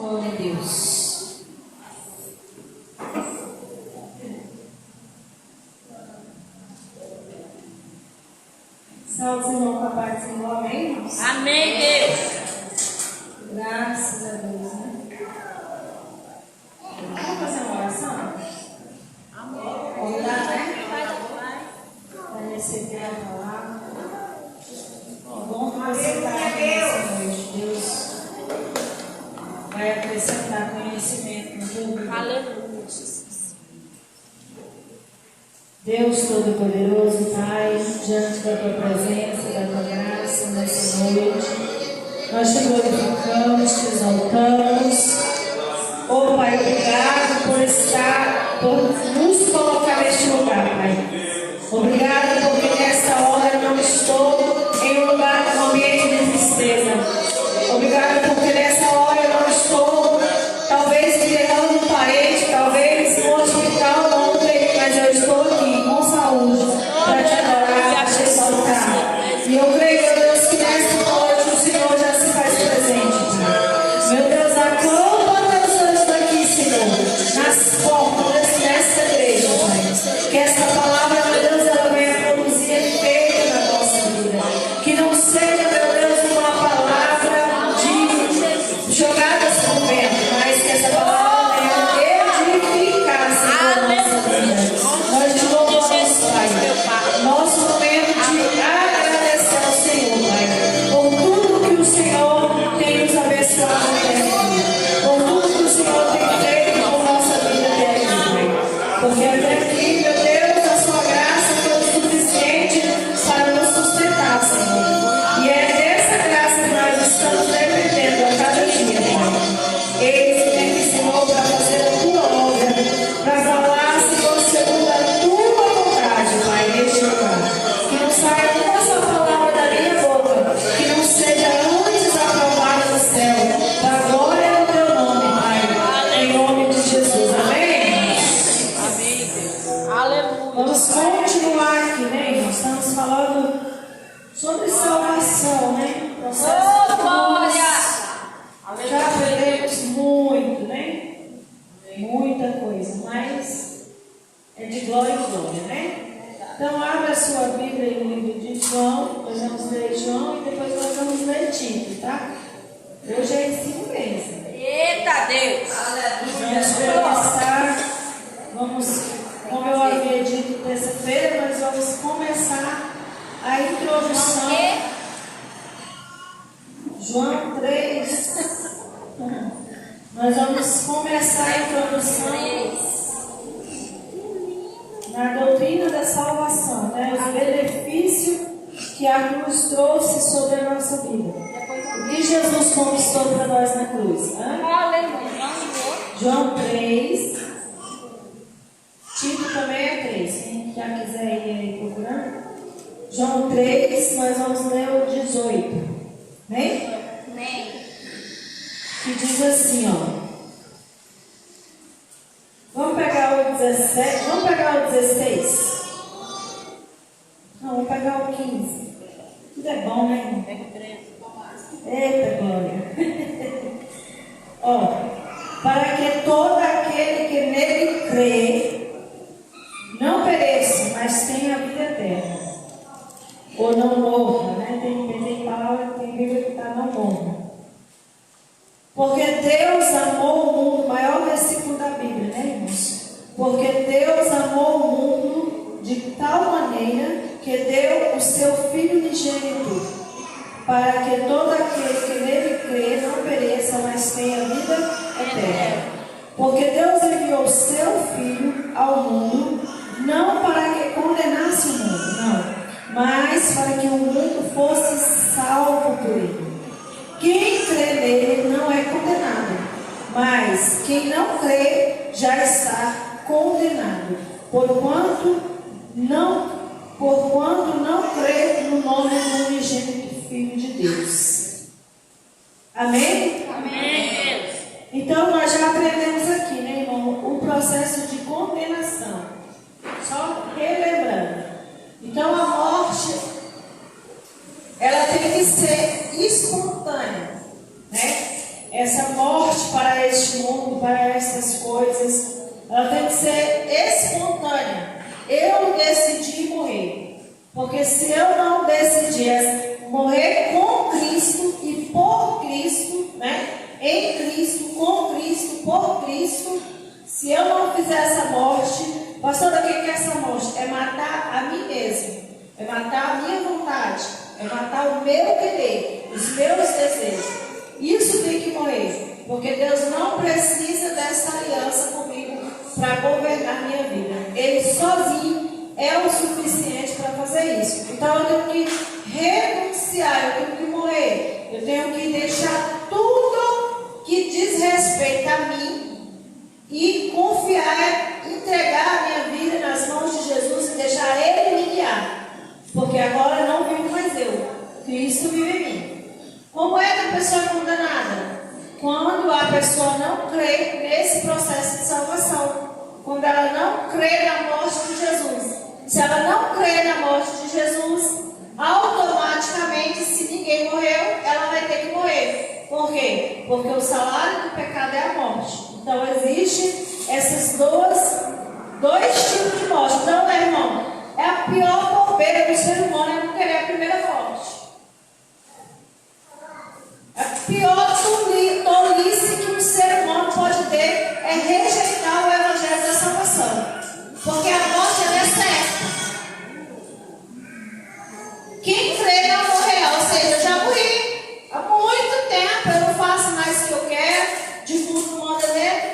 Glória a Deus. Salve, Senhor, com a paz do Senhor. Amém, irmãos? Amém, Deus. Graças a Deus, né? Vamos fazer uma oração? Orar, né? Para receber a palavra. Bom que você está aqui nessa noite. Deus vai acrescentar conhecimento no teu vida. Aleluia, Jesus. Deus Todo-Poderoso, Pai, diante da Tua presença, da Tua graça nessa noite, nós te glorificamos, te exaltamos. Oh, Pai, obrigado por nos colocar neste lugar, Pai. Obrigado porque nessa hora eu não estou em um lugar, um ambiente de tristeza. Obrigado porque nessa hora eu não estou, talvez, enterrando um parente, talvez no hospital ontem, mas eu estou aqui com saúde para te adorar, para te exaltar. E eu creio, meu Deus, que nessa noite o Senhor já se faz presente, Pai. Meu Deus, acalma pessoas daqui, Senhor, nas portas dessa igreja, Pai. Que essa palavra, meu Deus, ela venha produzir efeito na nossa vida. Que não seja, meu Deus, uma palavra de jogadas por vento, mas que essa palavra venha edificar, Senhor, a nossa vida. Nós te louvamos, Pai. Nosso momento de agradecer ao Senhor, Pai, por tudo que o Senhor tem nos abençoado até aqui, por tudo que o Senhor tem feito com nossa vida até aqui, Pai. Porque até aqui, meu Deus, a sua graça foi o suficiente para nos sustentar, Senhor. E é dessa graça que nós estamos dependendo a cada dia, Pai. Eis que tem, Senhor, para fazer a tua obra, para falar, Senhor, segundo a tua vontade, Pai, neste lugar. Que não saia uma só palavra da minha boca, que não seja antes aprovada no céu, para a glória do teu nome, Pai, em nome de Jesus. Amém? Amém, Deus. Aleluia. Vamos continuar aqui, né, irmãos? Estamos falando sobre salvação, né? Processo de Glória. cruz. Já aprendemos muito, né? Muita coisa, mas é de glória em glória, né? Então, abra a sua Bíblia no livro de João. Nós vamos ler João e depois nós vamos ler Tito, tá? Hoje é ensino mesmo. Eita, Deus. Vamos começar, como eu havia dito terça-feira, nós vamos começar a introdução. João 3. Nós vamos começar a introdução na doutrina da salvação, né? Os benefícios que a cruz trouxe sobre a nossa vida. O que Jesus conquistou para nós na cruz, né? Aleluia. João 3. Tito também é 3. Quem já quiser ir aí procurando. João 3, nós vamos ler o 18. Amém? Amém. Que diz assim, ó. Vamos pegar o 17. Vamos pegar o 16? Não, vamos pegar o 15. Tudo é bom, né, irmão? Eita, glória. Ó, para que todo aquele que nele crê não pereça, mas tenha a vida eterna. Ou não morra, né? Tem palavra, tem Bíblia que está não morra. Porque Deus amou o mundo, maior versículo da Bíblia, né, irmãos? Porque Deus amou o mundo de tal maneira que deu o seu Filho unigênito, para que todo aquele que nele crê não pereça, mas tenha vida eterna. Porque Deus enviou o seu Filho ao mundo, não para que condenasse o mundo, não, mas para que o mundo fosse salvo por ele. Quem crê nele não é condenado, mas quem não crê já está condenado, porquanto não crê no nome do unigênito Filho de Deus. Amém? Amém. Então nós já aprendemos aqui, né, irmão, o processo de condenação. Só relembrando. Então a morte, ela tem que ser espontânea, né? Essa morte para este mundo, para estas coisas. Ela tem que ser espontânea. Eu decidi morrer. Porque se eu não decidir morrer com Cristo e por Cristo, né? Em Cristo, com Cristo, por Cristo, se eu não fizer essa morte, pastora, o que é essa morte? É matar a mim mesmo, é matar a minha vontade, é matar o meu querer, os meus desejos. Isso tem que morrer, porque Deus não precisa dessa aliança comigo para governar minha vida. Ele sozinho é o suficiente para fazer isso. Então eu tenho que renunciar, eu tenho que morrer, eu tenho que deixar tudo que diz respeito a mim e confiar, entregar a minha vida nas mãos de Jesus e deixar Ele me guiar. Porque agora não vivo mais eu, Cristo vive em mim. Como é que a pessoa é condenada? Quando a pessoa não crê nesse processo de salvação. Quando ela não crê na morte de Jesus. Se ela não crê na morte de Jesus, automaticamente, se ninguém morreu, ela vai ter que morrer. Por quê? Porque o salário do pecado é a morte. Então, existem esses dois tipos de morte. Então, meu irmão, é a pior bobeira do ser humano é não querer a primeira morte. A pior tolice que um ser humano pode ter é rejeitar o evangelho da salvação. Porque a morte ela é certa. Quem crê não morrerá, ou seja, eu já morri. Há muito tempo eu não faço mais o que eu quero, defunto não manda dentro.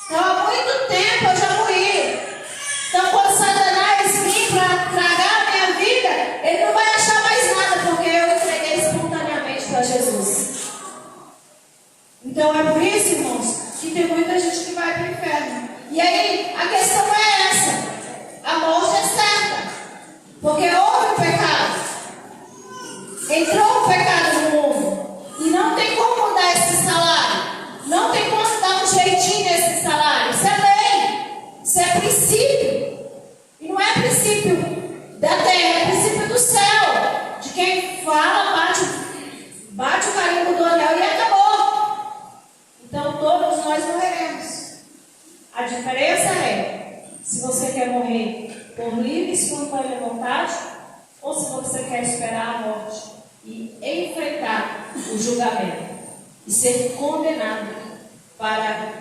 Então há muito tempo eu já morri. Então quando Satanás vir para tragar a minha vida, ele não vai achar mais nada, porque eu entreguei espontaneamente para Jesus. Então é por isso, irmãos, que tem muita gente que vai para o inferno. E aí a questão é essa: a morte é certa, porque houve o pecado, entrou o pecado no mundo, e não tem como mudar esse salário, não tem como dar um jeitinho nesse salário. Isso é lei, isso é princípio, e não é princípio da terra, é princípio do céu, de quem fala, bate o carimbo do anel e acabou. Então todos nós morreremos. A diferença é se você quer morrer por livre e espontânea vontade, ou se você quer esperar a morte e enfrentar o julgamento e ser condenado para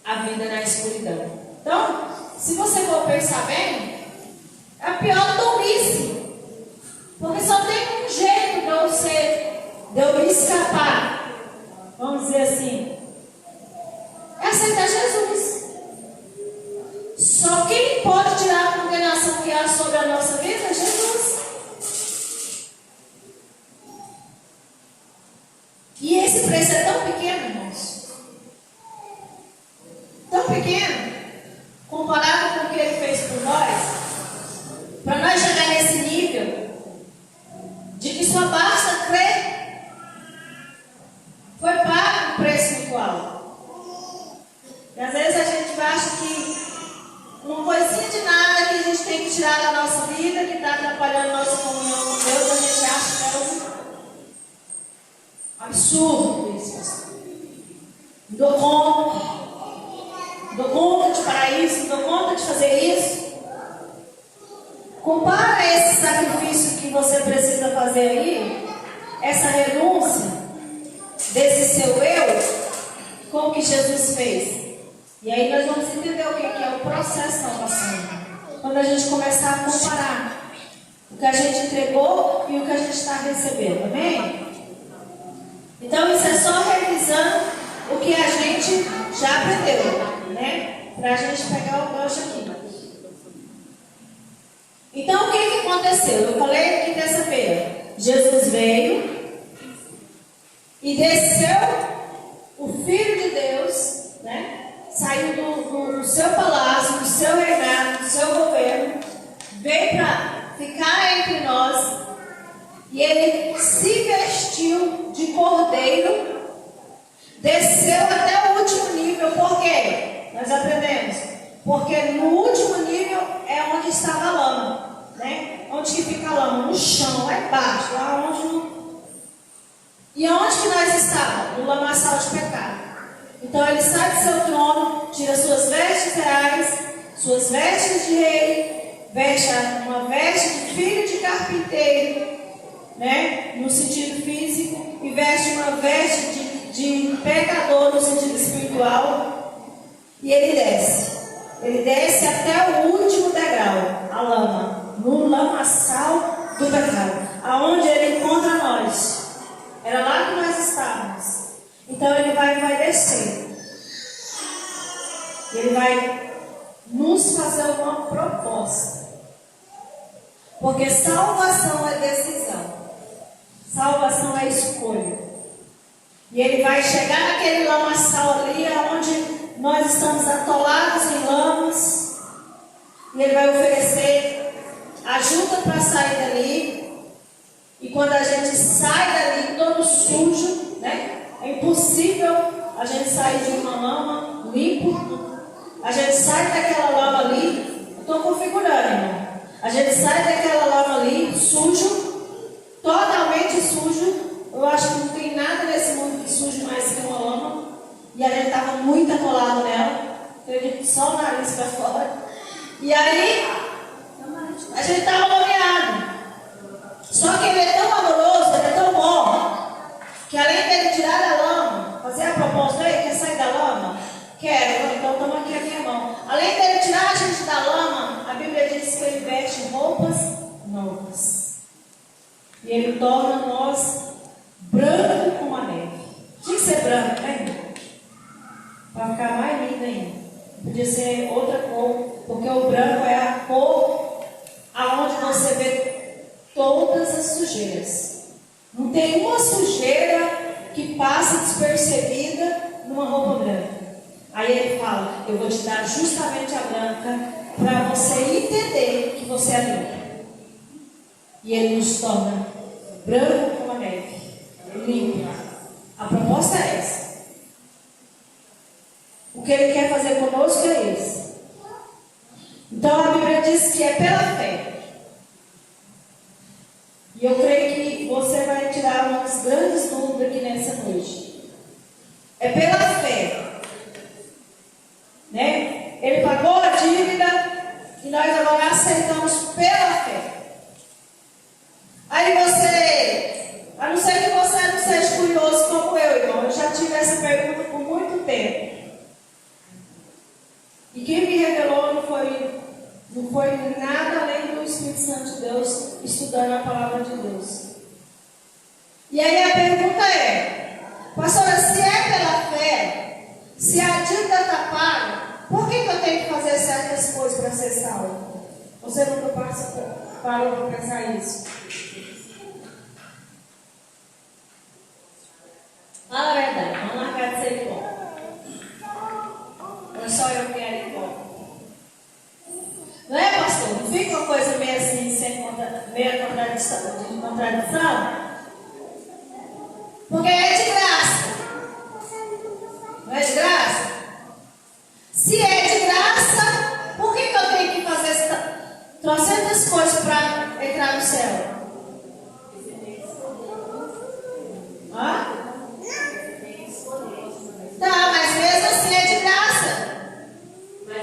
a vida na escuridão. Então, se você for pensar bem, é a pior tolice, porque só tem um jeito de eu me escapar, vamos dizer assim, é aceitar Jesus. Só quem pode tirar a condenação que há sobre a nossa vida é Jesus. E esse preço é tão pequeno, irmãos. Tão pequeno, comparado com o que Ele fez por nós. Para nós chegar nesse nível de que só basta crer. Foi pago um preço muito alto. E às vezes a gente acha que uma coisinha de nada que a gente tem que tirar da nossa vida, que está atrapalhando nossa comunhão com Deus, a gente acha que é um absurdo isso. Não dou conta de parar isso, não dou conta de fazer isso. Compara esse sacrifício que você precisa fazer aí, essa renúncia desse seu eu, com o que Jesus fez. E aí nós vamos entender o que é o processo de salvação. Quando a gente começar a comparar o que a gente entregou e o que a gente está recebendo, amém? Então isso é só revisando o que a gente já aprendeu, né? Para a gente pegar o gancho aqui. Então o que aconteceu? Eu falei aqui terça-feira. Jesus veio e desceu o Filho de Deus, né? Saiu do seu palácio, do seu reinado, do seu governo, veio para ficar entre nós, e Ele se vestiu de cordeiro, desceu até o último nível. Por quê? Nós aprendemos. Porque no último nível é onde estava a lama, né? Onde que fica a lama? No chão, lá embaixo, lá onde não... E aonde que nós estávamos? No lamaçal de pecado. Então ele sai do seu trono, tira suas vestes reais, suas vestes de rei, veste uma veste de filho de carpinteiro, né? No sentido físico, e veste uma veste de pecador no sentido espiritual, e ele desce. Ele desce até o último degrau, a lama, no lamaçal do pecado, aonde ele encontra nós. Era lá que nós estávamos. Então ele vai descer. Ele vai nos fazer uma proposta. Porque salvação é decisão. Salvação é escolha. E ele vai chegar naquele lamaçal ali, onde nós estamos atolados em lamas. E ele vai oferecer ajuda para sair dali. E quando a gente sai dali todo sujo, né? É impossível a gente sair de uma lama limpo. A gente sai daquela lama ali. Estou configurando, irmão. A gente sai daquela lama ali sujo, totalmente sujo. Eu acho que não tem nada nesse mundo que suje mais que uma lama. E a gente estava muito atolado nela. Acredito só o nariz para fora. E aí, a gente estava lameado. Só que ele é tão amoroso, ele é tão bom, que além dele tirar da lama, fazer a proposta, aí, quer sair da lama? Quero, então toma aqui a minha mão. Além dele tirar a gente da lama, a Bíblia diz que ele veste roupas novas. E ele torna nós branco como a neve. Tinha que ser branco, né? Para ficar mais lindo ainda. Podia ser outra cor, porque o branco é a cor aonde você vê todas as sujeiras. Não tem uma sujeira que passe despercebida numa roupa branca. Aí ele fala, eu vou te dar justamente a branca para você entender que você é limpo. E ele nos torna branco como a neve, limpo. A proposta é essa. O que ele quer fazer conosco é isso. Então a Bíblia diz que é pela fé. E eu creio que você vai tirar umas grandes dúvidas aqui nessa noite. É pela fé. Né? Ele pagou a dívida e nós agora aceitamos pela fé. Aí você, a não ser que você não seja curioso como eu, irmão. Eu já tive essa pergunta por muito tempo. E quem me revelou não foi nada além do Espírito Santo de Deus estudando a palavra de Deus. E aí a pergunta é, pastora, se é pela fé, se a dívida está paga, por que eu tenho que fazer certas coisas para ser salvo? Você nunca parou para pensar isso? Fala a verdade, vamos largar de ser igual. Ou só eu quero igual? Não é, pastor? Não fica uma coisa meio assim, meio contradição? Porque é de graça. Não é de graça? Se é de graça, por que eu tenho que fazer trocentas coisas para entrar no céu? Hã? Tá, mas mesmo assim é de graça.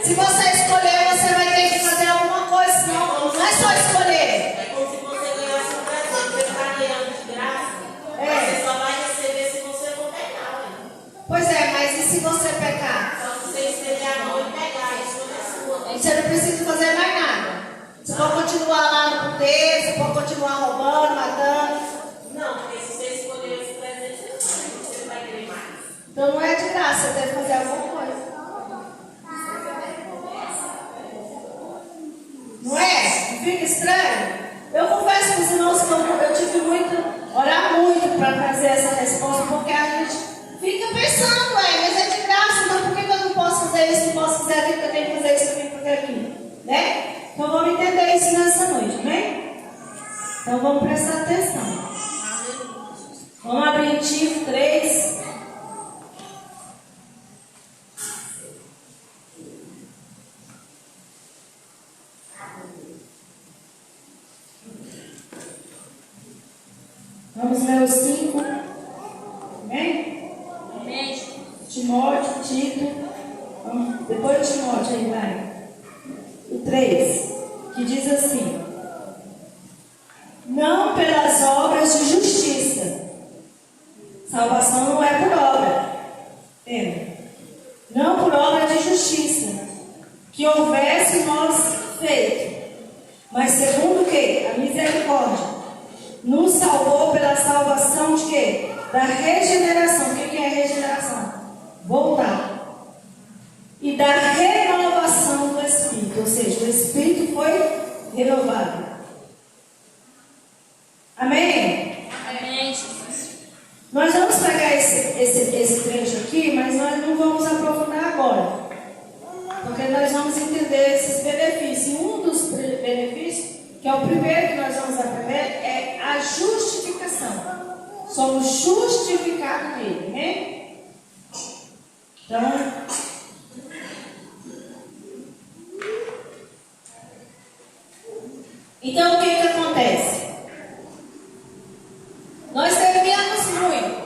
Se você escolher, você vai ter que fazer alguma coisa, senão não é só escolher. É como se você ganhasse um presente, você está ganhando de graça. Você só vai receber se você não pecar. Pois é, mas e se você pecar? Só se você estender a mão e pegar, isso não é sua. Você não precisa fazer mais nada. Você pode continuar lá no puteiro, você pode continuar roubando, matando. Não, porque se você escolher esse presente, você não vai querer mais. Então não é de graça, você deve fazer alguma coisa. Não é? Não fica estranho? Eu confesso para os irmãos que eu tive orar muito para trazer essa resposta, porque a gente fica pensando, mas é de graça, então por que eu não posso fazer isso, não posso fazer aquilo, eu tenho que fazer isso, eu tenho que fazer aquilo? Né? Então vamos entender isso nessa noite, amém? Então vamos prestar atenção. Vamos abrir em Tito 3. Vamos ler os 5 Timóteo, Tito, depois de Timóteo aí vai. O 3, que diz assim: não pelas obras de justiça. Salvação não é por obra. Entende? Não por obra de justiça, que houvesse nós feito, mas segundo o que? A misericórdia. Nos salvou pela salvação de quê? Da regeneração. O que é regeneração? Voltar. E da renovação do Espírito. Ou seja, o Espírito foi renovado. Amém? Amém, Jesus. Nós vamos pegar esse trecho aqui, mas nós não vamos aprofundar agora. Porque nós vamos entender esses benefícios. E um dos benefícios, que é o primeiro que nós vamos aprender, é a justificação. Somos justificados nele, né? Então o que acontece? Nós devemos muito,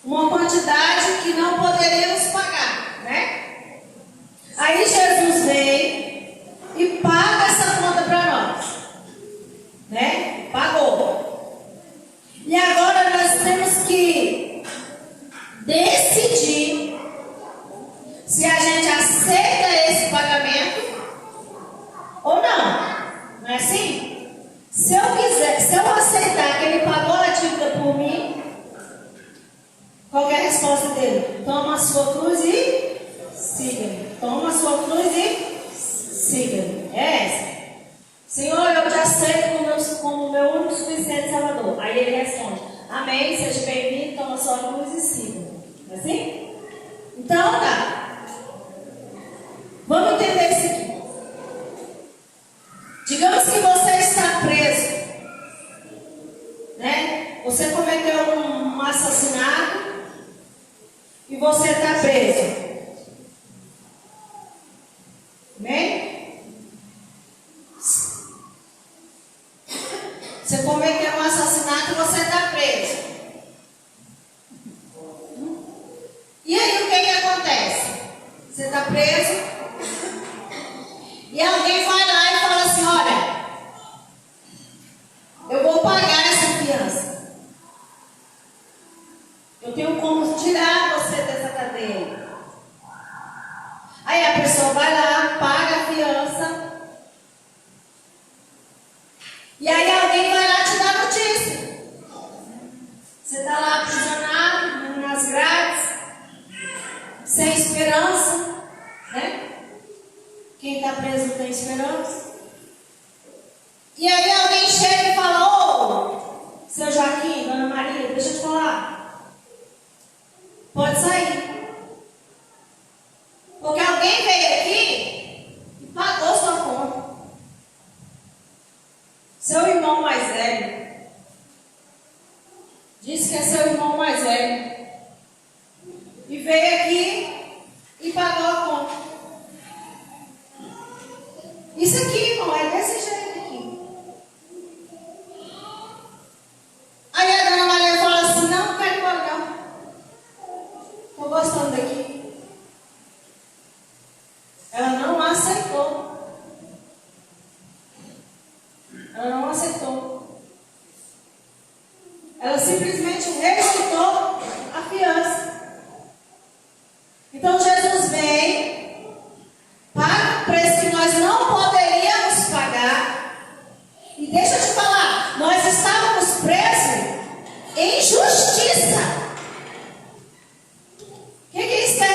uma quantidade que não poderíamos pagar, né? Aí Jesus vem e paga essa conta para nós, né? Pagou. E agora nós temos que decidir se a gente aceita esse pagamento ou não. Não é assim? Se eu aceitar que ele pagou a dívida por mim, qual é a resposta dele? Toma a sua cruz e siga-me. Toma a sua cruz e siga-me. É essa. Senhor, eu te aceito como o meu único suficiente Salvador. Aí ele responde: amém, seja bem-vindo, toma a sua cruz e siga-me. Não é assim? Então tá. Vamos entender isso aqui. Digamos que você está preso, né? Você cometeu um assassinato e você está preso. Amém? Você cometeu um assassinato e você está preso. E aí o que acontece? Você está preso e alguém vai lá e fala assim: olha, eu vou pagar essa fiança. Eu tenho como tirar você dessa cadeia. Aí a pessoa vai lá, paga a fiança. E aí alguém vai lá te dar notícia. Você está lá aprisionado, nas grades, sem esperança, né? Quem está preso não tem esperança. E aí alguém chega e fala: ô, seu Joaquim, dona Maria, deixa eu te falar. Pode sair. Porque alguém veio aqui e pagou sua conta. Seu irmão mais velho. Disse que é seu irmão mais velho. E veio aqui e pagou a conta. Isso aqui, irmão, é desse jeito aqui. Aí a dona Maria fala assim: não quero embora não. Estou gostando daqui. Ela não aceitou. Ela não aceitou. Ela simplesmente rejeitou a fiança. Então Jesus vem, paga o preço que nós não poderíamos pagar. E deixa eu te falar, nós estávamos presos em justiça. O que isso quer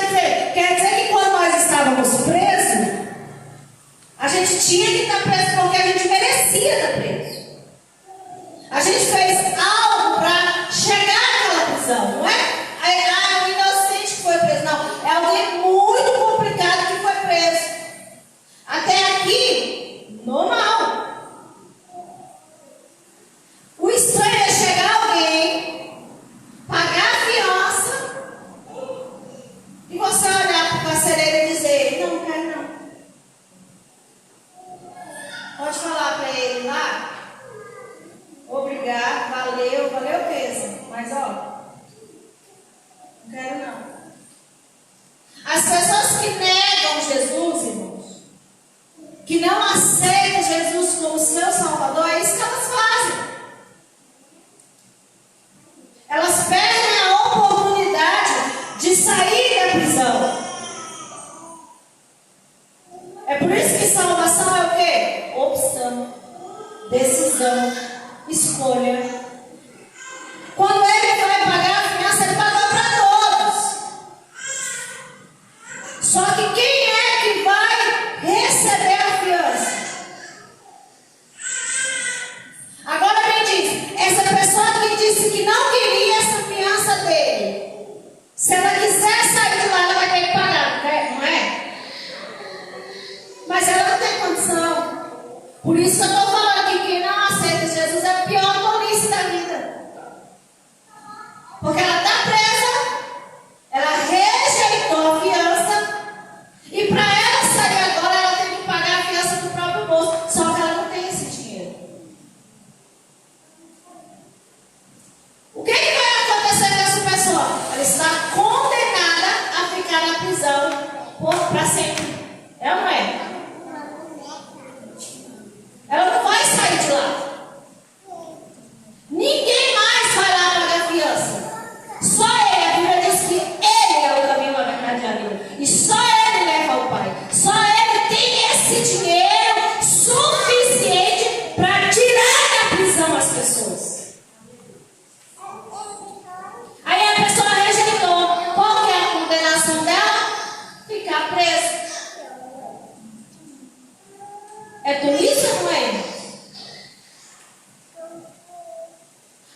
sair da prisão. É por isso que salvação é o quê? Opção, decisão, escolha. Quando ele vai pagar a fiança, ele pagou para todos. Só que quem é que vai receber a fiança? Agora me diz, essa pessoa que disse que não queria essa fiança dele, se ela quiser sair de lá, ela vai ter que pagar, não é? Mas ela não tem condição. Por isso que eu estou falando que quem não aceita Jesus é o pior tolice da vida. Porque ela está presa, ela rejeitou a fiança, e para ela sair agora, ela tem que pagar a fiança do próprio bolso. Só que ela não tem esse dinheiro. O que vai acontecer com essa pessoa? Ela está condenada a ficar na prisão para sempre. É ou não é? Ela não vai sair de lá. Ninguém mais vai lá pagar a fiança. Só ele, a Bíblia diz que ele é o caminho, a verdade e a vida. E só ele leva ao Pai. Só ele tem esse dinheiro suficiente para tirar da prisão as pessoas. Aí a pessoa rejeitou. Qual que é a condenação dela? Ficar presa. É tolice ou não é?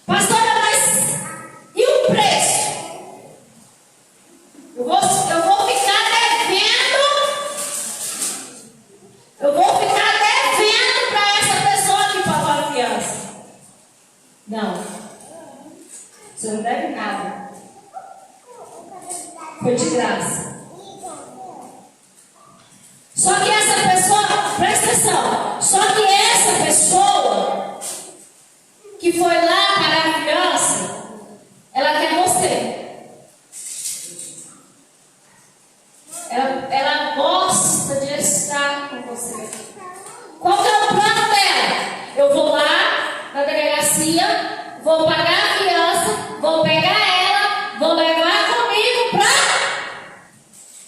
Pastora, mas e o preço? Eu vou ficar devendo. Eu vou ficar devendo para essa pessoa que pagou a fiança. Não. Você não deve nada. Foi de graça. Só que essa pessoa, presta atenção, só que essa pessoa que foi lá para a fiança, ela quer você. Ela gosta de estar com você. Qual que é o plano dela? Eu vou lá na delegacia, vou pagar a fiança, vou pegar ela, vou levar comigo para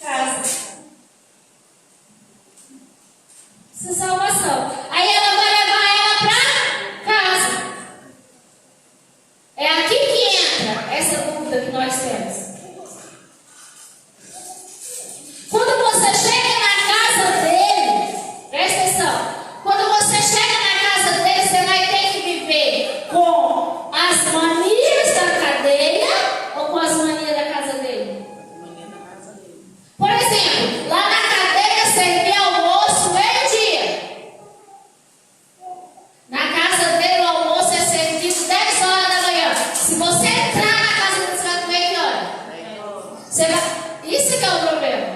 casa. Isso é salvação. Aí ela vai levar ela para casa. É aqui que entra essa dúvida que nós temos. Quando você chega na casa dele, presta atenção. Quando você chega na casa dele, você vai ter que viver com as manias da cadeia ou com as manias da casa dele? Por exemplo, lá na cadeia servia almoço meio-dia. Na casa dele o almoço é servido 10 horas da manhã. Se você entrar na casa dele, você vai comer que hora? Você vai... Isso que é o problema.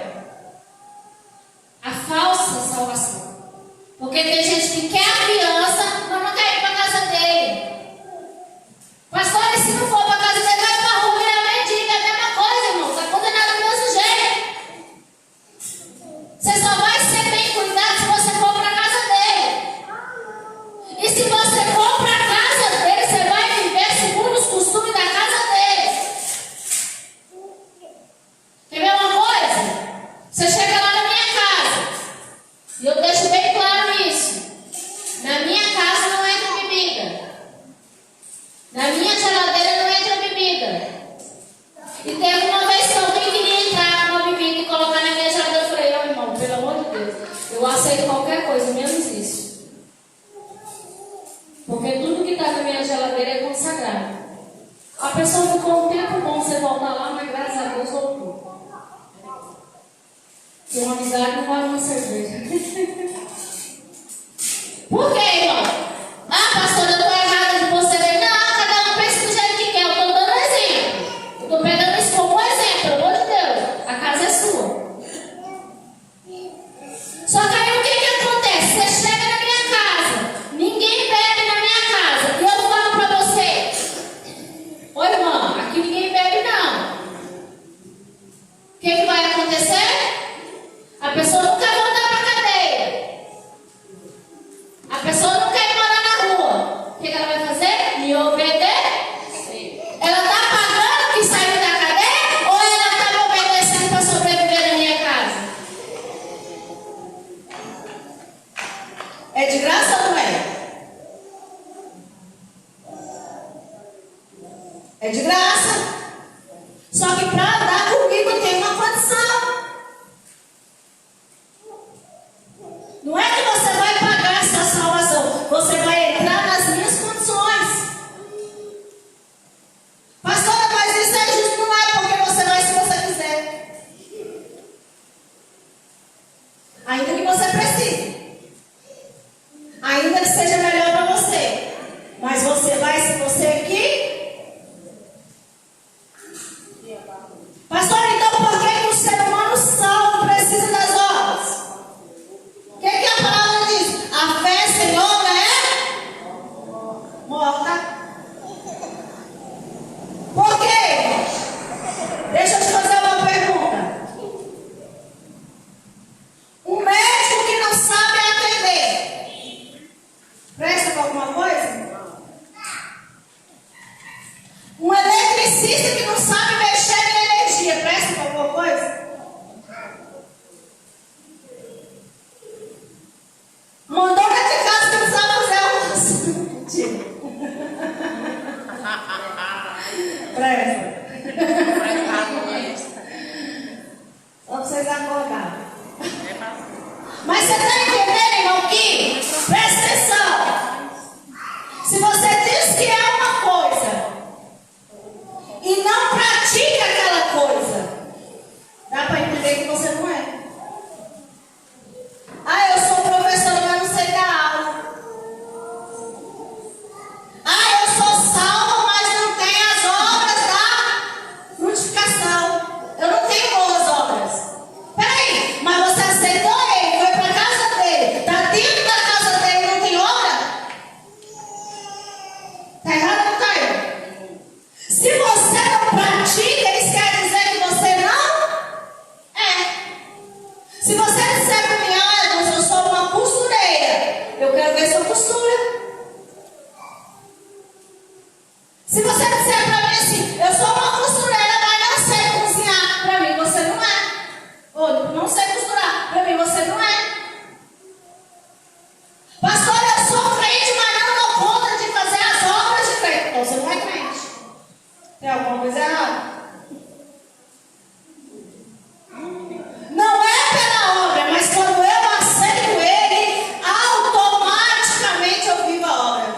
A falsa salvação. Porque tem gente que quer a fiança, mas não quer ir para a casa dele. Pastor, e se não for para a casa dele, vai para a rua virar mendiga. É a mesma coisa, irmão. Está condenado do mesmo jeito. Você só vai ser bem cuidado se você for para a casa dele. E se você for para a casa dele, você vai viver segundo os costumes da casa dele. Quer ver uma coisa? Você chega lá na minha casa, e eu deixo bem claro isso. Na minha casa não entra bebida. Na minha geladeira não entra bebida. E teve uma vez que alguém queria entrar com uma bebida e colocar na minha geladeira. Eu falei, não, irmão, pelo amor de Deus, eu aceito qualquer coisa, menos isso. Porque tudo que está na minha geladeira é consagrado. A pessoa ficou um tempo bom você voltar lá, mas graças a Deus voltou. Porque uma amizade não vale uma cerveja. Por quê, irmão? Ah, pastor, eu estou errada de você ver. Não, cada um pensa do jeito que quer. Eu estou dando exemplo. Eu estou pegando isso como exemplo, pelo amor de Deus. A casa é sua. Só que aí o que acontece? Você chega na minha casa, ninguém bebe na minha casa, e eu falo para você: ô irmão, aqui ninguém bebe não. O que vai acontecer? A pessoa não quer voltar para a cadeia. A pessoa não quer ir morar na rua. O que ela vai fazer? Me obedecer. Ela está pagando que saiu da cadeia ou ela está me quero ver sua postura. Se você disser para mim assim, eu sou uma costureira, mas não sei cozinhar, para mim você não é. Ou não sei costurar, para mim você não é. Pastor, eu sou crente, mas não dou conta de fazer as obras de crente. Então você não é crente. Tem alguma coisa errada? Não é pela obra, mas quando eu aceito Ele, automaticamente eu vivo a obra.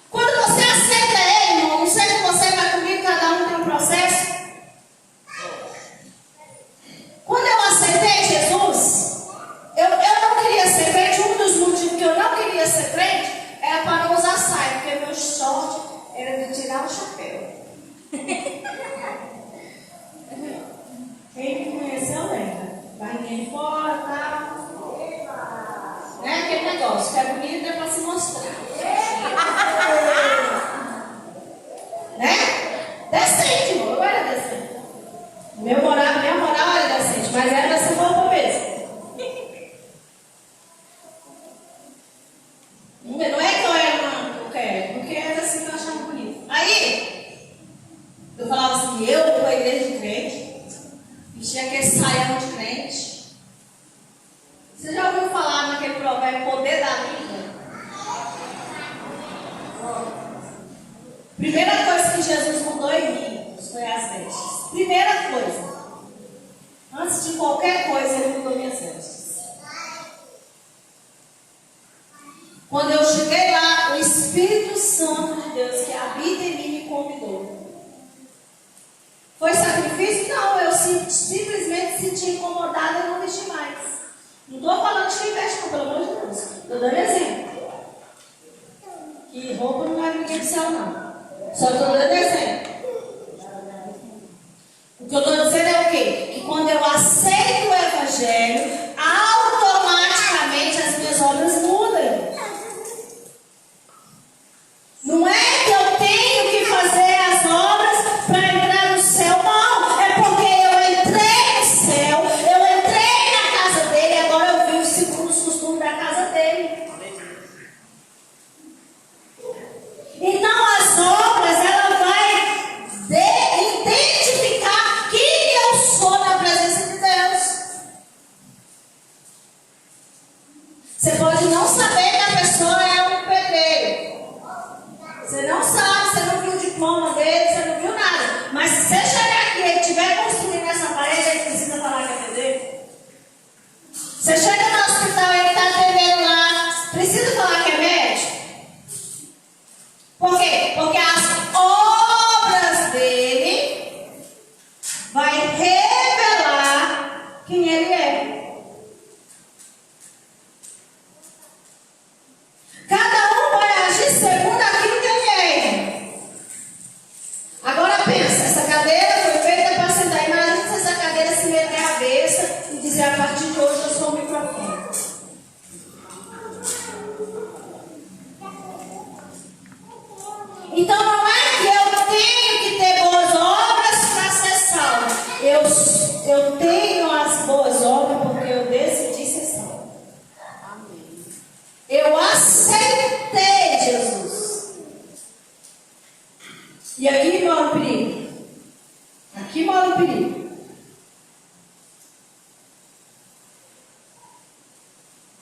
Quando você aceita Ele, irmão, não sei se você vai comigo, cada um tem um processo. Quando eu aceitei Jesus, eu não queria ser crente. Um dos motivos que eu não queria ser crente era para não usar saia, porque meu short era de tirar o chapéu. Quem me conheceu lembra. Barriguinha de fora, tal. Né? Aquele negócio que é bonito é para se mostrar. Né? Decente, irmão. Eu era decente. Minha moral era decente, mas era dessa roupa mesmo. Não é que eu era uma qualquer, porque era assim que eu achava bonito. Aí, eu falava assim, eu vou à igreja de crente, vestia aquele saião de crente. Você já ouviu falar naquele provérbio, poder da língua? Primeira coisa que Jesus mudou em mim foi as vestes. Primeira coisa. Antes de qualquer coisa, Ele mudou minhas vestes. Quando eu cheguei lá, o Espírito Santo de Deus que habita em mim me convidou. Foi sacrifício? Não, eu simplesmente senti incomodada e não vesti mais. Não estou falando de quem veste, não, pelo amor de Deus. Estou dando exemplo. Que roupa não é brinquedo do céu, não. Só estou dando exemplo. O que eu estou dizendo é o quê? Que quando eu aceito o Evangelho, automaticamente as minhas obras mudam. Não é que eu tenho que fazer as obras para entrar no céu, não. É porque eu entrei no céu, eu entrei na casa dele, agora eu vivo segundo os costumes da casa dele. Então as obras, ela vai identificar quem eu sou na presença de Deus. Você pode não saber que a pessoa é um pedreiro. Você não sabe, você não viu o diploma dele, você não viu nada. Mas se você chegar aqui e ele estiver construindo essa parede, ele precisa falar que é pedreiro. Você chega no hospital e ele está atendendo lá, precisa falar que é médico. Por quê? Porque as obras dele vai revelar quem ele é. Cada um vai agir segundo aquilo que ele é. Agora pensa, essa cadeira foi feita para sentar. Imagina se essa cadeira se meter a cabeça e dizer, a partir de hoje eu sou o microfone. Então não é que eu tenho que ter boas obras para ser salvo. Eu tenho as boas obras porque eu decidi ser salvo. Eu aceitei Jesus. E aqui mora o perigo. Aqui mora o perigo.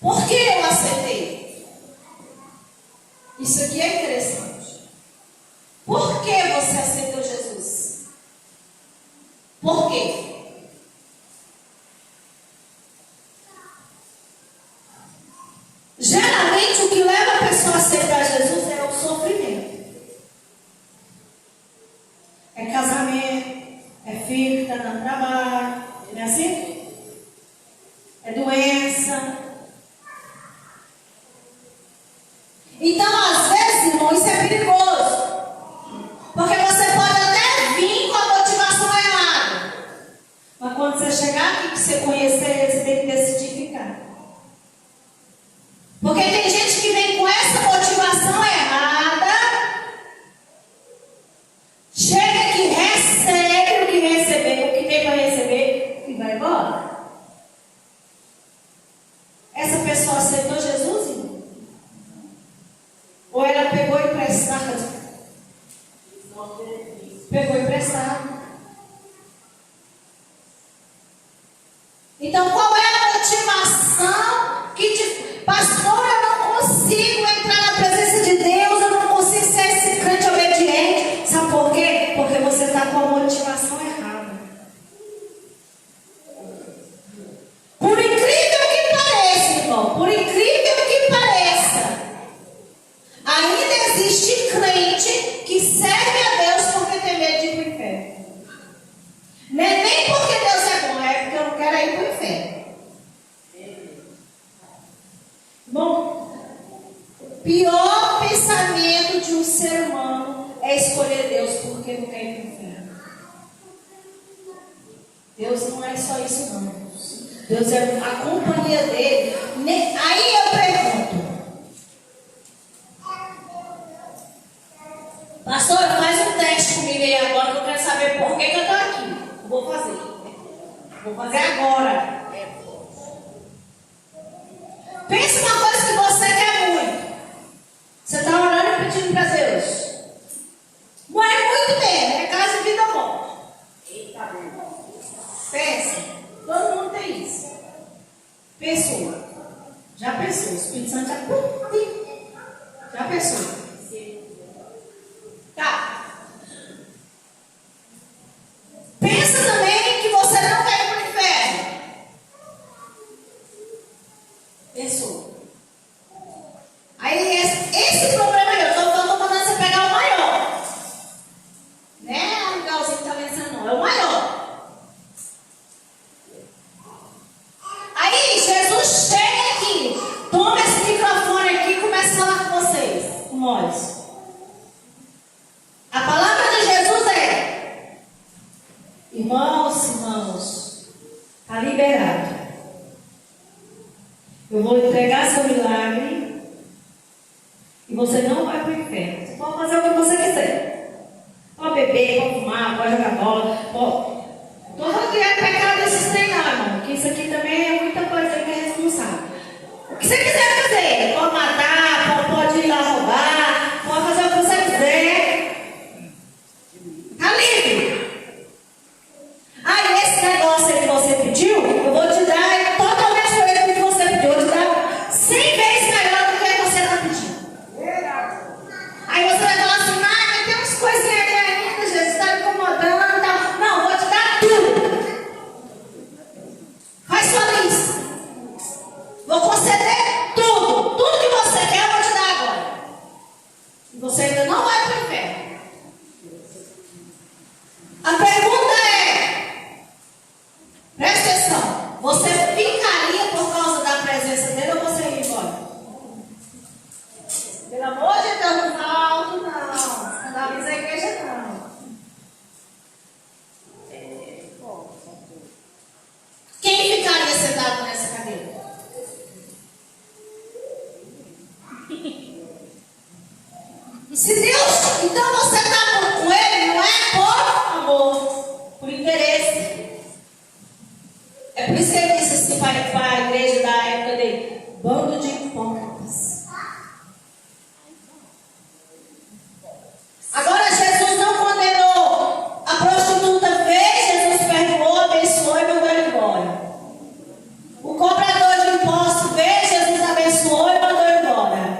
Por que eu aceitei? Isso aqui é interessante. Por que você aceitou Jesus? Por quê? Geralmente o que leva a pessoa a aceitar Jesus é o sofrimento. É casamento, é filho que está dando trabalho, não é assim? É doença. Então, às vezes, irmão, isso é perigoso. Porque você pode até vir com a motivação errada. Mas quando você chegar aqui, que você conhecer ele, você tem que decidir ficar. Porque tem gente que vem com essa motivação errada, chega aqui, recebe o que receber, o que tem para receber e vai embora. Essa pessoa aceitou Jesus. Então, qual é a motivação que te... Pastor, eu não consigo entrar na presença de Deus, eu não consigo ser esse crente obediente. Sabe por quê? Porque você está com a motivação errada. Por incrível que pareça, irmão, por incrível que pareça, ainda existe crente que serve a Deus porque tem medo de ir para o inferno. Não é nem porque Deus é bom, é porque eu não quero ir para o inferno. Bom, o pior pensamento de um ser humano é escolher Deus porque não quer ir para o inferno. Deus não é só isso, não. Deus é a companhia dele. Aí eu pergunto, pastor, faz um teste comigo aí agora que eu quero saber por que eu estou aqui. Vou fazer. Vou fazer agora. Pensa uma coisa que você quer muito. Você está orando e pedindo para Deus. Não é muito bem, é casa de vida ou morte. Eita, pensa. Todo mundo tem isso. Pessoa. Já pensou? O Espírito Santo já pensou? Tá. Pensa também que você não quer ir para o inferno. Pensou. Aí esse problema aí, eu estou mandando você pegar o maior. Não é o legalzinho que está pensando, não. É o maior. Aí Jesus chega aqui, toma esse microfone aqui e começa a falar com vocês, com nós. A palavra de Jesus é: irmãos, está liberado. Eu vou entregar seu milagre e você não vai para o inferno. Você pode fazer o que você quiser. Pode beber, pode fumar, pode jogar bola, pode... Todo dia é pecado esses treinar, irmão. Que isso aqui também é muita coisa que é responsável. O que você quiser fazer, pode matar, pode ir lá roubar, pode fazer o que você quiser. Está livre. Aí esse negócio aí que você pediu, eu vou te dar totalmente diferente do que você pediu. Eu vou te dar 100 vezes melhor do que você está pedindo. Aí você vai falar assim, mas tem umas coisinhas aí ainda, Jesus, está me incomodando e tal. Não, vou te dar tudo. Faz só isso. Vou conceder tudo. Tudo que você quer, eu vou te dar agora. E você ainda não vai para o inferno. A pergunta é, presta atenção, você ficaria por causa da presença dele ou você ia embora? Pelo amor de Deus, não fala alto não. Escandaliza a igreja não. Quem ficaria sentado nessa cadeira? Se Deus, então você está com ele, não é por amor, por interesse. É por isso que ele disse assim para a igreja da época dele: bando de hipócritas. Agora Jesus não condenou. A prostituta fez, Jesus perdoou, abençoou e mandou ele embora. O cobrador de impostos fez, Jesus abençoou e mandou ele embora.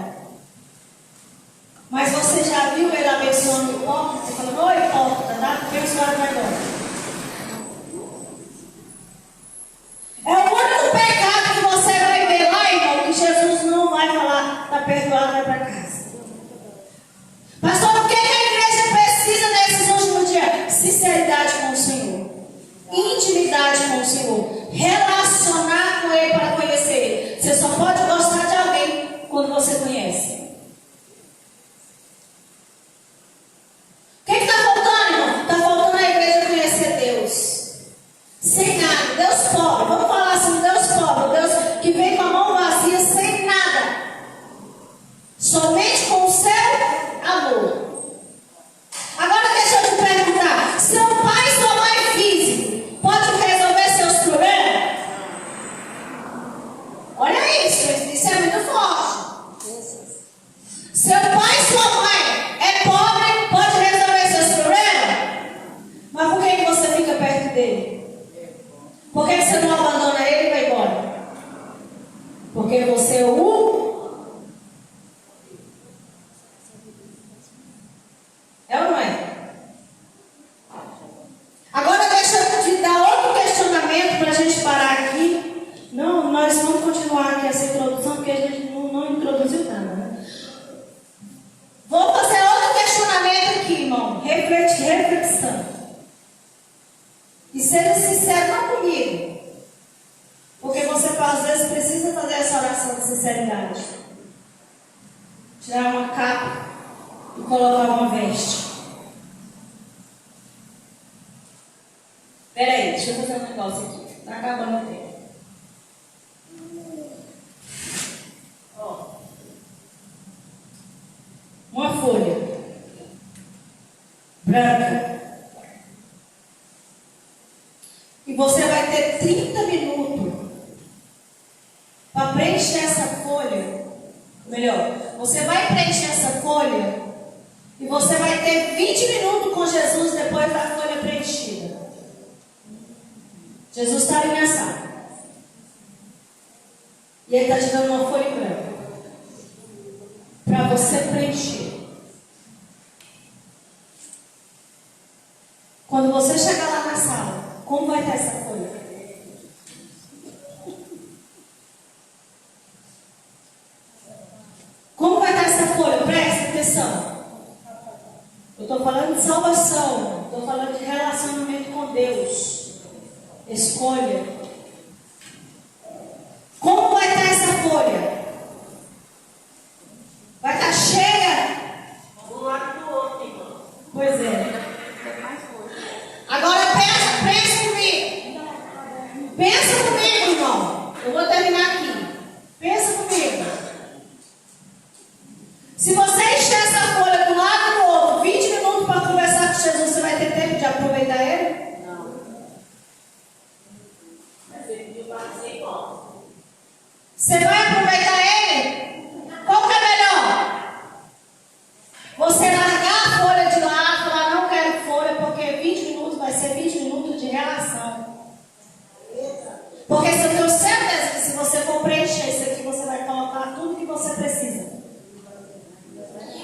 Mas você já viu ele abençoando o hipócrita? Você falou, ô hipócrita, tá? Abençoado, vai embora. É o único pecado que você vai ver lá, irmão, que Jesus não vai falar, está perdoado, vai para casa. Pastor, o que a igreja precisa nesses últimos dias? Sinceridade com o Senhor, intimidade com o Senhor, relacionar com Ele para conhecer Ele. Você só pode gostar de alguém quando você conhece. O que está faltando, irmão? Está faltando a igreja conhecer Deus. Sem nada, Deus pobre. Vamos falar assim, Deus pobre, Deus que vem com a mão vazia, sem nada. Somente com o seu amor. Agora deixa eu te perguntar: seu pai e sua mãe físico pode resolver seus problemas? Olha isso é muito forte. Seu pai e sua mãe é pobre, pode resolver seus problemas? Mas por que você fica perto dele? Por que você não abandona ele? E seja sincero, não comigo. Porque você às vezes precisa fazer essa oração de sinceridade. Tirar uma capa e colocar uma veste. Peraí, deixa eu fazer um negócio aqui. Está acabando o tempo. Ó. Uma folha branca. E você vai ter 30 minutos para preencher essa folha. Melhor, você vai preencher essa folha e você vai ter 20 minutos com Jesus depois da folha preenchida. Jesus está ali na sala. E Ele está te dando uma folha branca para você preencher. Quando você chegar lá na sala, como vai estar essa folha? Como vai estar essa folha? Presta atenção. Eu estou falando de salvação. Estou falando de relacionamento com Deus. Escolha. Como vai estar essa folha? Vai estar cheia? Um lado do outro, irmão. Pois é. Agora pensa comigo. Pensa comigo, irmão. Eu vou terminar aqui. Pensa comigo. Se você encher essa folha de um lado e do outro, 20 minutos para conversar com Jesus, você vai ter tempo de aproveitar ele? Você vai aproveitar ele? Qual que é melhor? Você largar a folha de lá, falar não quero folha, porque 20 minutos vai ser 20 minutos de relação. Porque se eu tenho certeza que se você for preencher isso aqui, você vai colocar tudo que você precisa.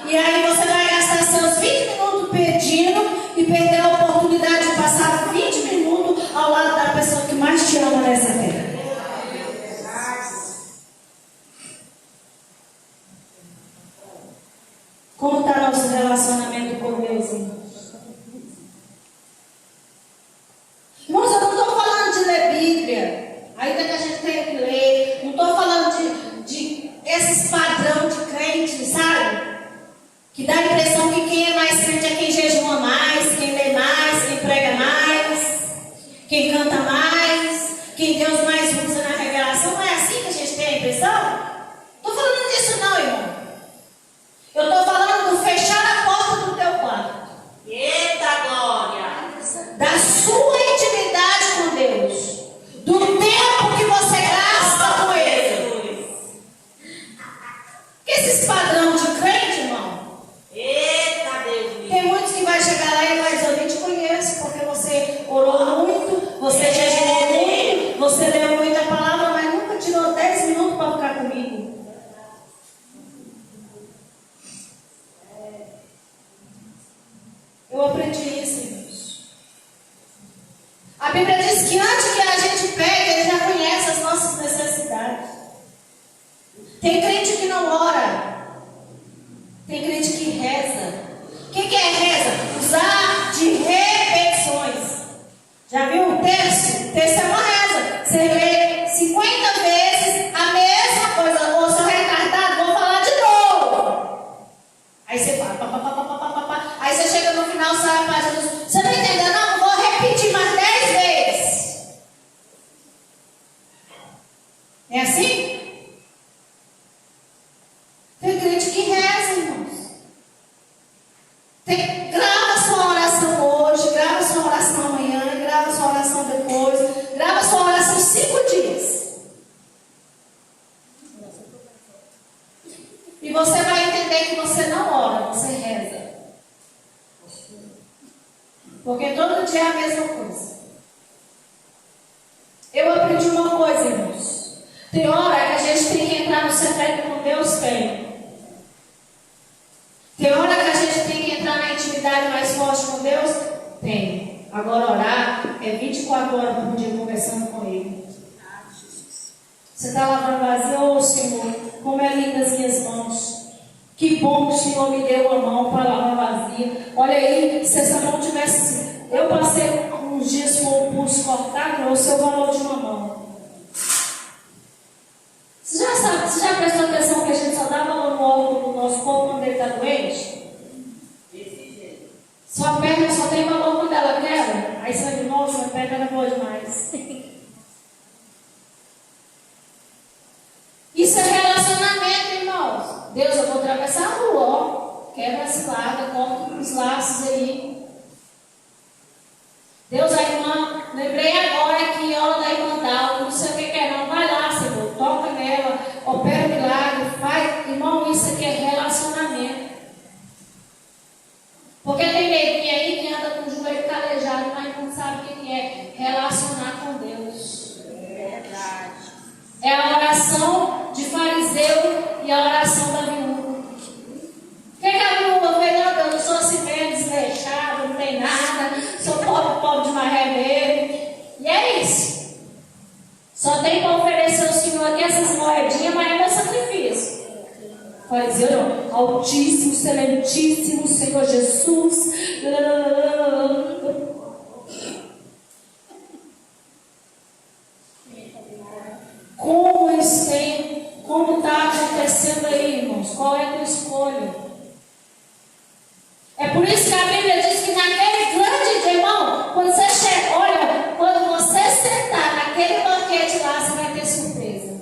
E aí você vai gastar seus 20 minutos pedindo e perder a oportunidade de passar 20 minutos ao lado da pessoa que mais te ama nessa terra. Como está nosso relacionamento com Deus, irmãos? Irmãos, eu não estou falando de ler Bíblia, ainda que a gente tenha que ler. Não estou falando de esses padrão de crente, sabe? Que dá a impressão que quem é mais crente é quem jejua mais, quem lê mais, quem prega mais, quem canta mais, quem Deus mais usa na revelação. Não é assim que a gente tem a impressão? Não estou falando disso não, irmão. Eu estou falando do fechar a porta do teu quarto. Eita glória! Da sua intimidade com Deus. Do tempo que você gasta com Ele. Esses padrão de crente, irmão. Eita Deus! Tem muitos que vai chegar lá e vai dizer, eu nem te conheço, porque você orou muito, você jejuou muito, você leu muita palavra, mas nunca tirou 10 minutos para ficar comigo. Eu aprendi isso, irmãos. A Bíblia diz que antes que a gente pegue, Ele já conhece as nossas necessidades. Tem crente que não ora. Tem crente que reza. O que é reza? Usar de repetições. Já viu o terço? Terço é uma reza. Você lê 50 vezes a mesma coisa. Ou sou retardado, vou falar de novo. Aí você fala, pá, pá, pá, pá, pá, pá, pá. Aí você chega no final, sai a página. Você não entendeu? Não, vou repetir mais 10 vezes. É assim? Tem crente que reza, irmãos. Grava sua oração hoje, grava sua oração amanhã, grava sua oração depois, grava sua oração 5 dias. E você vai entender que você não ora, você reza. Porque todo dia é a mesma coisa. Eu aprendi uma coisa, irmãos. Tem hora que a gente tem que entrar no secreto com Deus, tem. Tem hora que a gente tem que entrar na intimidade mais forte com Deus? Tem. Agora orar é 24 horas por dia conversando com Ele. Você está lavando vazio, ô Senhor, como é linda as minhas mãos. Que bom que o Senhor me deu a mão para lavar vazia. Olha aí, se essa mão tivesse... Eu passei uns dias com o cortar o seu valor de uma mão. Você já prestou atenção que a gente só dá valor no órgão do nosso corpo quando ele está doente? Sua perna só tem valor quando ela quebra. Aí você vai de novo, minha perna não pode mais. Isso é relacionamento, irmãos. Deus, eu vou atravessar a rua, ó. Quebra a cilada, corta os laços aí. Deus, a irmã, lembrei agora que ela da irmã Dal, não sei o que é, não. Vai lá, Senhor, toca nela, opera o milagre, faz. Irmão, isso aqui é relacionamento. Porque tem neguinho aí que anda com o joelho calejado, mas não sabe o que é relacionar com Deus. Verdade. É a oração de fariseu e a oração da viúva. O que a viúva fez? Meu Deus, eu sou assim mesmo, desleixada, não tem nada, sou pobre de maré mesmo. E é isso. Só tem para oferecer ao Senhor aqui essas moedinhas, mas é meu sacrifício. Fariseu não. Altíssimo, excelentíssimo Senhor Jesus. Como está acontecendo aí, irmãos? Qual é a tua escolha? É por isso que a Bíblia diz que naquele grande dia, irmão, quando você chega, olha, quando você sentar naquele banquete lá, você vai ter surpresa.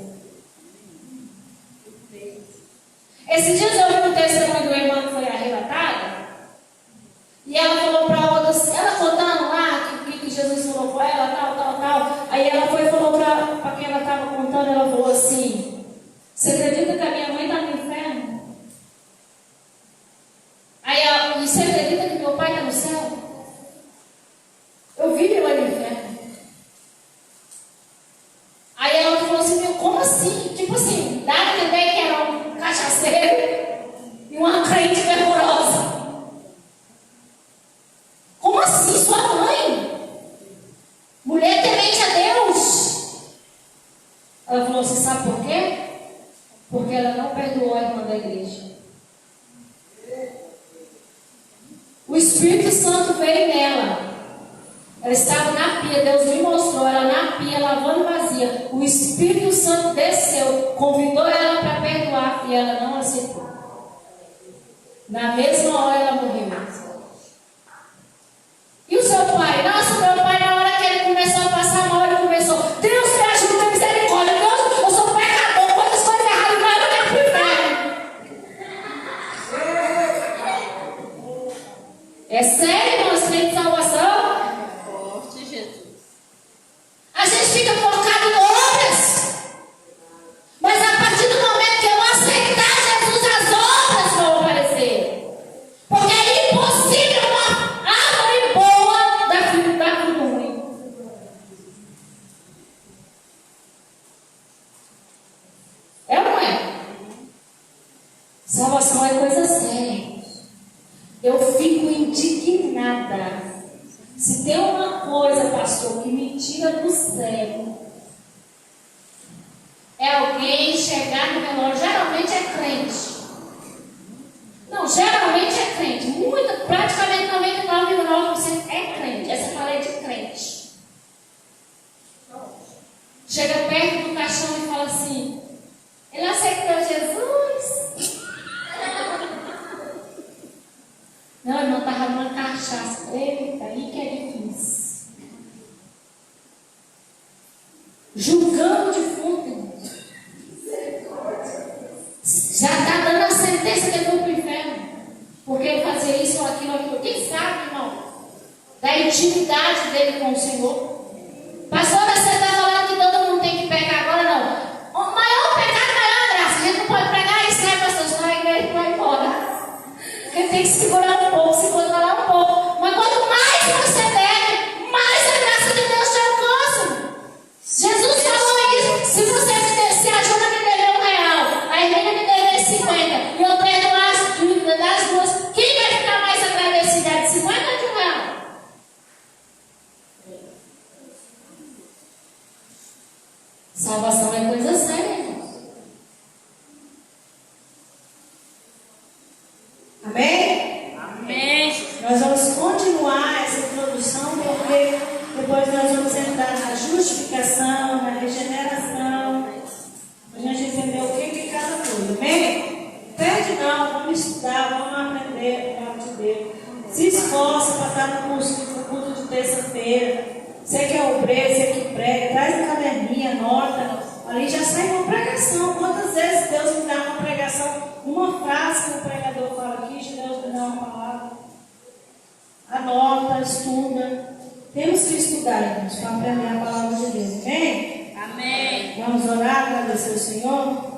Esses dias eu vi um testemunho do irmão que foi arrebatada, e ela falou para a outra, ela contando lá que Jesus falou com ela, tal. Aí ela foi e falou para quem ela estava contando, ela falou assim: você acredita que a minha mãe está no inferno? Aí ela, e você acredita que meu pai está no céu? Eu vi meu pai no inferno. Aí ela falou assim: como assim? Tipo assim, dá a entender que era um cachaceiro e uma crente fervorosa. Como assim, sua mãe? Mulher temente a Deus. Ela falou: você sabe por quê? Porque ela não perdoou a irmã da igreja. O Espírito Santo veio nela. Ela estava na pia, Deus me mostrou ela na pia, lavando vazia. O Espírito Santo desceu, convidou ela para perdoar e ela não aceitou. Na mesma hora ela morreu. E o seu pai? Nossa, meu pai, na hora que ele começou a passar mal, ele começou: Deus me ajuda, misericórdia. Deus, eu sou pecador, quantas coisas erradas, mas eu quero pro inferno. É sério, irmãos, tem de salvação? Forte, Jesus. A gente fica focado em obras. Mas a partir do momento que eu aceitar Jesus, as obras vão aparecer. Porque é impossível uma árvore boa dar fruto ruim. É ou não é? Salvação é coisa séria. Eu fico indignada. Se tem uma coisa, pastor, que me tira do céu, é alguém chegar no velório. Geralmente é crente. Não, geralmente é crente. Praticamente 99,9% é crente. Essa fala é de crente. Chega perto do caixão e fala assim: ele aceitou Jesus? Não, irmão, estava numa cachaça. Eita, aí que é difícil. Julgando defunto, irmão. Já está dando a sentença que ele foi para o inferno. Porque ele fazia isso ou aquilo. Quem sabe, irmão, da intimidade dele com o Senhor. Pastora, você está falando que todo mundo tem que pegar agora? Não. O maior pecado, maior graça. A gente não pode pegar isso, né, pastor? Senão a igreja vai embora. Porque tem que segurar um pouco, se controlar um pouco. Mas quanto mais você deve, mais a graça de Deus te alcança. Jesus falou isso: se você me der, se a Juna me dever R$1, a Irene me dever 50, e eu perdoar as dívidas das duas, quem vai ficar mais agradecida? É de 50 ou de R$1? Salvação é coisa séria, irmãos. Amém? Amém. Nós vamos continuar essa introdução, porque depois nós vamos entrar está no culto de terça-feira. Você que é obreiro, você que prega, traz um caderninho, anota. Ali já sai uma pregação. Quantas vezes Deus me dá uma pregação, uma frase que o pregador fala aqui, Deus me dá uma palavra. Anota, estuda. Temos que estudar, irmãos, para aprender a palavra de Deus. Amém? Amém. Vamos orar, agradecer ao Senhor.